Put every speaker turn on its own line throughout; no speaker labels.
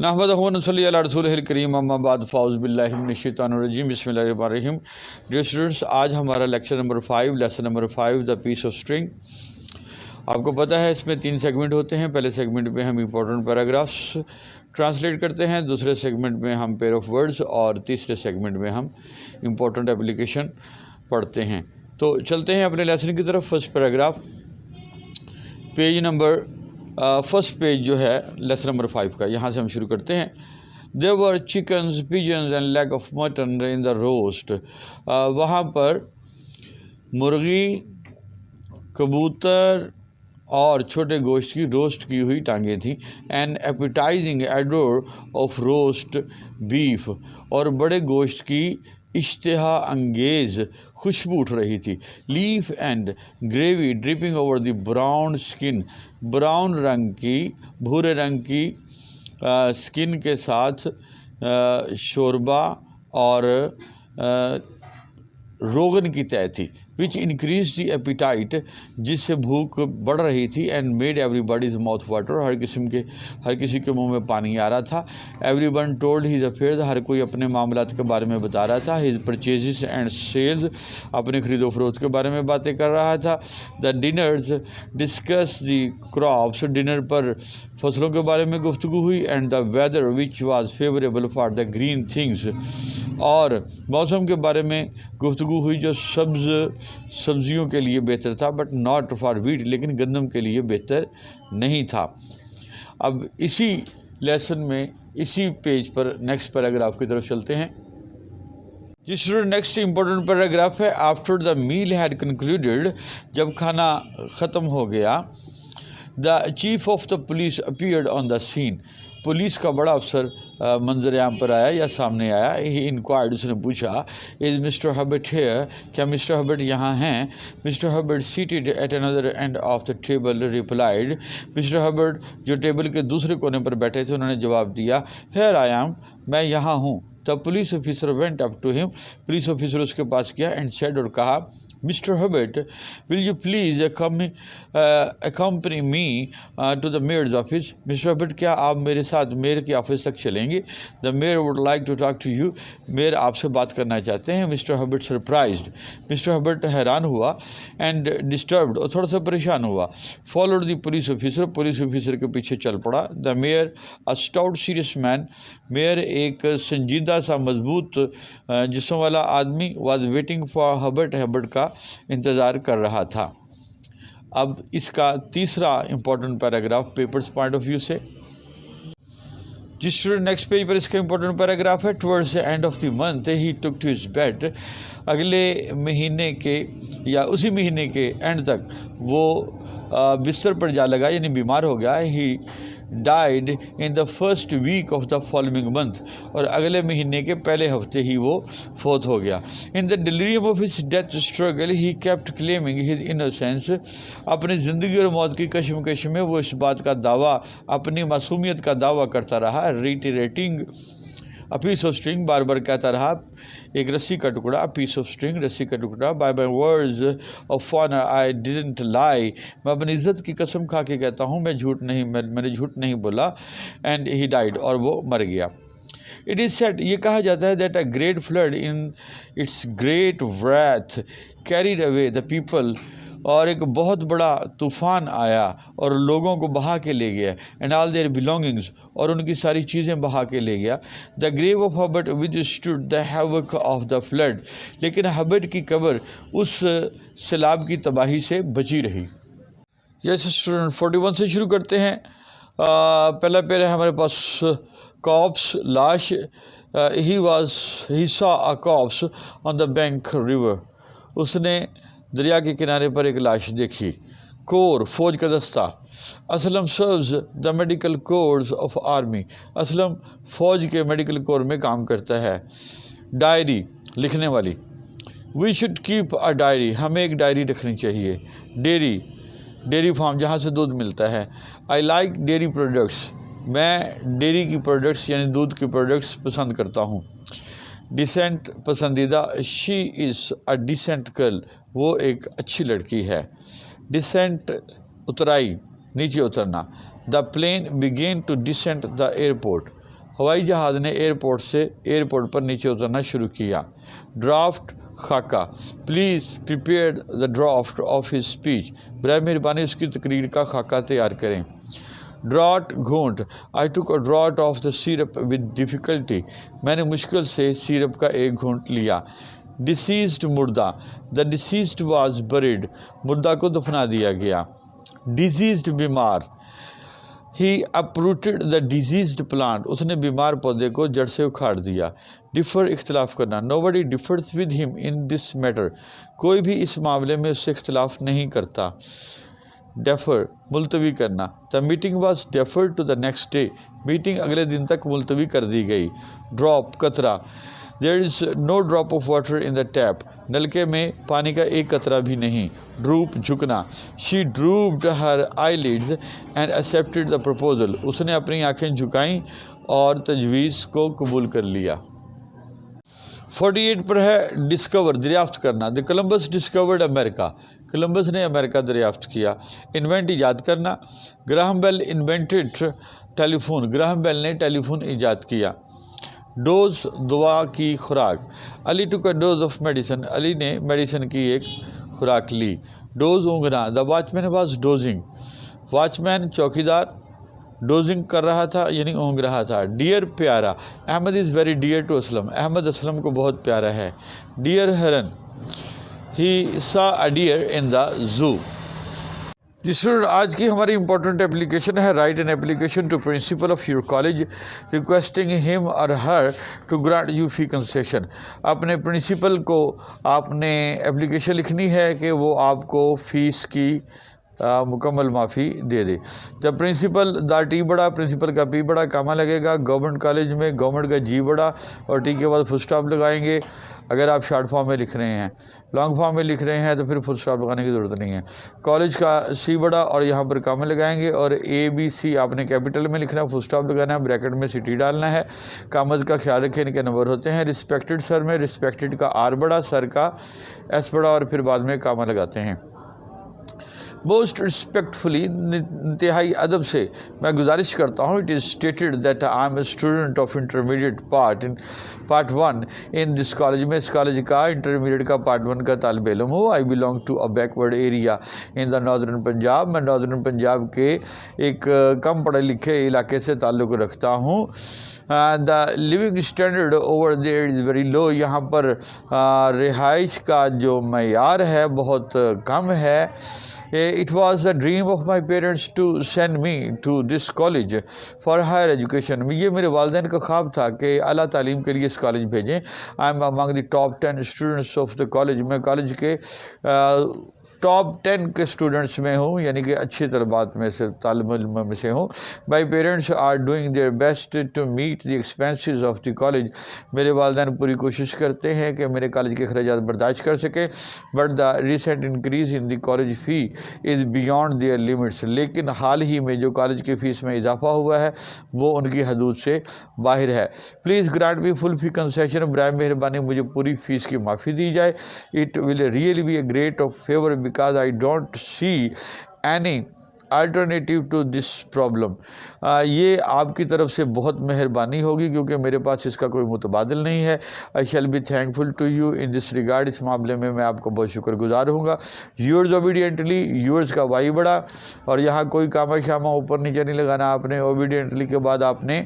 नहमदुहु व नसल्ली अला रसूलिहिल करीम अम्मा बाद फ़ाउज़ बिल्लाहि मिनश्शैतानिर्रजीम बिस्मिल्लाहिर्रहमानिर्रहीम। डियर स्टूडेंट्स, आज हमारा lecture number 5 lesson number 5 the piece of string. आपको पता है इसमें 3 सेगमेंट होते हैं। पहले सेगमेंट में हम इंपॉर्टेंट पैराग्राफ्स ट्रांसलेट करते हैं, दूसरे सेगमेंट में हम पेयर ऑफ वर्ड्स और तीसरे सेगमेंट में हम इंपॉर्टेंट एप्लीकेशन पढ़ते हैं। तो चलते हैं अपने लेसन की तरफ। First paragraph page number first page जो है लेसन नंबर 5 का, यहाँ से हम शुरू करते हैं। There were chickens, pigeons and leg of mutton in the roast. वहाँ पर मुर्गी, कबूतर और छोटे गोश्त की रोस्ट की हुई टांगें थी। An appetising odour of roast beef, और बड़े गोश्त की इश्तहा अंगेज़ खुशबू उठ रही थी। Leaf and gravy dripping over the brown skin, brown रंग की, भूरे रंग की स्किन के साथ शोरबा और रोगन की तय थी। विच इंक्रीज द एपिटाइट, जिससे भूख बढ़ रही थी। And made everybody's mouth water, हर किसी के मुंह में पानी आ रहा था। एवरीवन टोल्ड हिज अफेयर्स, हर कोई अपने मामलात के बारे में बता रहा था। हिज परचेजेस एंड सेल्स, अपने खरीदो फरोख्त के बारे में बातें कर रहा था। The diners discuss the crops, dinner पर फसलों के बारे में गुफ्तगू हुई। And the weather which was favourable for the green things, और मौसम के बारे में गुफ्तगू हुई जो सब्जियों के लिए बेहतर था। बट नॉट फॉर वीट, लेकिन गंदम के लिए बेहतर नहीं था। अब इसी लेसन में इसी पेज पर नेक्स्ट पैराग्राफ की तरफ चलते हैं। जी स्टूडेंट, नेक्स्ट इंपॉर्टेंट पैराग्राफ है। After the meal had concluded, जब खाना ख़त्म हो गया। The chief of the police appeared on the scene, police का बड़ा अफसर मंजर आम पर आया या सामने आया। ही इंक्वायर्ड, उसने पूछा, इज़ मिस्टर हर्बर्ट हियर, क्या मिस्टर हर्बर्ट यहाँ हैं? Mr Herbert seated at another and of the table replied, mister Herbert जो टेबल के दूसरे कोने पर बैठे थे उन्होंने जवाब दिया, हियर आई एम, मैं यहाँ हूँ। The police officer went up to him, police officer उसके पास गया। एंड सेड, और कहा, Mr Herbert will you please accompany me to the mayor's office, Mr Herbert क्या आप मेरे साथ मेयर के ऑफिस तक चलेंगे? The mayor would like to talk to you, mayor आपसे बात करना चाहते हैं। Mr Herbert surprised, Mr Herbert हैरान हुआ। एंड डिस्टर्ब्ड, और थोड़ा सा परेशान हुआ। Followed the police officer, police officer के पीछे चल पड़ा। The mayor a stout serious man, mayor एक संजीदा सा मजबूत जिस्म वाला आदमी, was waiting for Herbert, Herbert का इंतज़ार कर रहा था। अब इसका तीसरा important paragraph papers point of view से। जिस स्टूडेंट नेक्स्ट पेज पर इसका इंपॉर्टेंट पैराग्राफ है। Towards the end of the month he took to his bed, अगले महीने के या उसी महीने के एंड तक वो बिस्तर पर जा लगा, यानी बीमार हो गया। He died in the first week of the following month, और अगले महीने के पहले हफ्ते ही वो फोत हो गया। In the delirium of his death struggle he kept claiming his innocence, अपनी ज़िंदगी और मौत की कश्मकश में वो इस बात का दावा, अपनी मासूमियत का दावा करता रहा। रिटरेटिंग अ पीस ऑफ स्ट्रिंग, बार बार कहता रहा एक रस्सी का टुकड़ा। अ पीस ऑफ स्ट्रिंग, रस्सी का टुकड़ा। By by words of honour I didn't lie, मैं अपनी इज्जत की कसम खा के कहता हूँ मैंने झूठ नहीं बोला। एंड ही डाइड, और वो मर गया। इट इज़ सेड, ये कहा जाता है, that a great flood in its great wrath carried away the people, और एक बहुत बड़ा तूफ़ान आया और लोगों को बहा के ले गया। एंड ऑल देयर बिलोंगिंग्स, और उनकी सारी चीज़ें बहा के ले गया। The grave of Herbert withstood the havoc of the flood, लेकिन हर्बर्ट की कब्र उस सैलाब की तबाही से बची रही। यस स्टूडेंट, 41 से शुरू करते हैं। पहला पैरा है हमारे पास, कॉप्स, लाश। He saw a cops on the bank river, उसने दरिया के किनारे पर एक लाश देखी। कोर, फौज का दस्ता। Aslam serves the medical course of army, Aslam फौज के मेडिकल कोर में काम करता है। डायरी, लिखने वाली। We should keep a diary, हमें एक डायरी रखनी चाहिए। डेयरी, डेयरी फार्म जहाँ से दूध मिलता है। आई लाइक डेयरी प्रोडक्ट्स, मैं डेयरी की प्रोडक्ट्स यानी दूध की प्रोडक्ट्स पसंद करता हूँ। डिसेंट, पसंदीदा। She is a decent girl, वो एक अच्छी लड़की है। डिसेंट, उतराई, नीचे उतरना। The plane began to descent the airport, हवाई जहाज़ ने एयरपोर्ट पर नीचे उतरना शुरू किया। ड्राफ्ट खाका, please prepare the draft of his speech, बराए मेहरबानी उसकी तकरीर का खाका तैयार करें। ड्रॉट घूंट, I took a draught of the syrup with difficulty, मैंने मुश्किल से सिरप का एक घूंट लिया। डिसीज्ड मुर्दा, द डिसीज्ड वाज बरीड, मुर्दा को दफना दिया गया। डिजीज्ड बीमार, ही अपरूटेड द डिजीज्ड प्लांट, उसने बीमार पौधे को जड़ से उखाड़ दिया। डिफ़र इख्तलाफ करना, nobody differs with him in this matter, कोई भी इस मामले में उससे इख्तलाफ नहीं करता। डेफर मुलतवी करना, the meeting was deferred to the next day, meeting अगले दिन तक मुलतवी कर दी गई। ड्रॉप कतरा, there is no drop of water in the tap, नलके में पानी का एक कतरा भी नहीं। ड्रूप झुकना, she drooped her eyelids and accepted the proposal, उसने अपनी आंखें झुकाईं और तजवीज़ को कबूल कर लिया। 48 पर है डिस्कवर, दरियाफ्त करना। The Columbus discovered America, Columbus ने अमेरिका दरियाफ्त किया। इन्वेंट ईजाद करना, Graham Bell invented telephone, Graham Bell ने टेलीफोन ईजाद किया। डोज दवा की खुराक, Ali took a dose of medicine, Ali ने मेडिसन की एक खुराक ली। डोज ऊँघना, the watchman was dozing, watchman चौकीदार डोजिंग कर रहा था यानी ऊँघ रहा था। डियर प्यारा, Ahmed is very dear to Aslam, Ahmed Aslam को बहुत प्यारा है। डियर हरन, ही सा अ dear in the zoo. Ji student, आज की हमारी इंपॉर्टेंट एप्लीकेशन है write an application to principal of your college requesting him or her to grant you fee concession. अपने प्रिंसिपल को आपने एप्लीकेशन लिखनी है कि वो आपको फ़ीस की मुकम्मल माफ़ी दे दे। जब प्रिंसिपल द टी बड़ा, प्रिंसिपल का पी बड़ा, कामा लगेगा। गवर्नमेंट कॉलेज में गवर्नमेंट का जी बड़ा और टी के बाद फुल स्टॉप लगाएंगे। अगर आप शॉर्ट फॉर्म में लिख रहे हैं, लॉन्ग फॉर्म में लिख रहे हैं तो फिर फुल स्टॉप लगाने की ज़रूरत नहीं है। कॉलेज का सी बड़ा और यहाँ पर कामा लगाएंगे और ए बी सी आपने कैपिटल में लिखना है, फुल स्टॉप लगाना है, ब्रैकेट में सिटी डालना है। कामज का ख्याल रखें, इनके नंबर होते हैं। रिस्पेक्टेड सर में रिस्पेक्टेड का आर बड़ा, सर का एस बड़ा और फिर बाद में कामा लगाते हैं। मोस्ट रिस्पेक्टफुली, इंतहाई अदब से मैं गुजारिश करता हूँ। It is stated that I am a student of intermediate part 1 in this college, में इस कॉलेज का इंटरमीडिएट का पार्ट 1 का तालिब इल्म हूँ। I belong to a backward area in the northern Punjab, मैं नॉर्दर्न पंजाब के एक कम पढ़े लिखे इलाके से ताल्लुक़ रखता हूँ। The living standard over there is very low, यहाँ पर रिहाइश का जो मयार है बहुत कम है। It was a dream of my parents to send me to this college for higher education. ये मेरे वालिदैन का ख्वाब था कि आला तालीम के लिए इस कॉलेज भेजें। I am among the top 10 students of the college. मैं कॉलेज के टॉप 10 के स्टूडेंट्स में हूँ, यानी कि अच्छी तलबात में से, तालिब इल्म में से हूँ। My parents are doing their best to meet the expenses of the college, मेरे वालिदैन पूरी कोशिश करते हैं कि मेरे कॉलेज के अखराजात बर्दाश्त कर सकें। But the recent increase in the college fee is beyond their limits, लेकिन हाल ही में जो कॉलेज की फ़ीस में इजाफा हुआ है वो उनकी हदूद से बाहर है। Please grant me full fee concession, बराए मेहरबानी मुझे पूरी फ़ीस की माफ़ी दी जाए। It will really be a great of favour because I don't see any alternative to this problem. ये आपकी तरफ से बहुत मेहरबानी होगी क्योंकि मेरे पास इसका कोई मुतबादिल नहीं है। I shall be thankful to you in this regard, इस मामले में मैं आपको बहुत शुक्रगुजार होऊंगा। यूर्स ओबीडियंटली, यूर्स का वाई बड़ा और यहाँ कोई कामा शामा ऊपर नीचे नहीं लगाना आपने। ओबीडियंटली के बाद आपने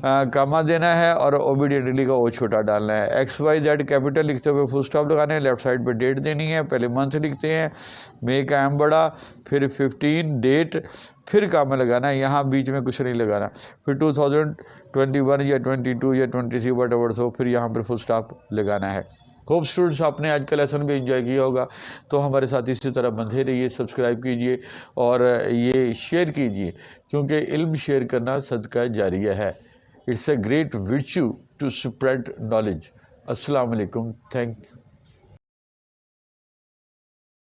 कामा देना है और ओबीडियंटली का ओ छोटा डालना है। XYZ कैपिटल लिखते हुए फुल स्टॉप लगाने हैं, लेफ्ट साइड पे डेट देनी है। पहले मंथ लिखते हैं, मे का एम बड़ा, फिर 15 डेट, फिर कामा लगाना है, यहाँ बीच में कुछ नहीं लगाना। फिर 2021 या 22 या 23 वट एवर हो, फिर यहाँ पर फुल स्टॉप लगाना है। होप स्टूडेंट्स आपने आज का लेसन भी एंजॉय किया होगा। तो हमारे साथ इसी तरह बंधे रहिए, सब्सक्राइब कीजिए और ये शेयर कीजिए क्योंकि इल्म शेयर करना सदका जारिया है। It's a great virtue to spread knowledge. अस्सलाम वालेकुम, थैंक यू।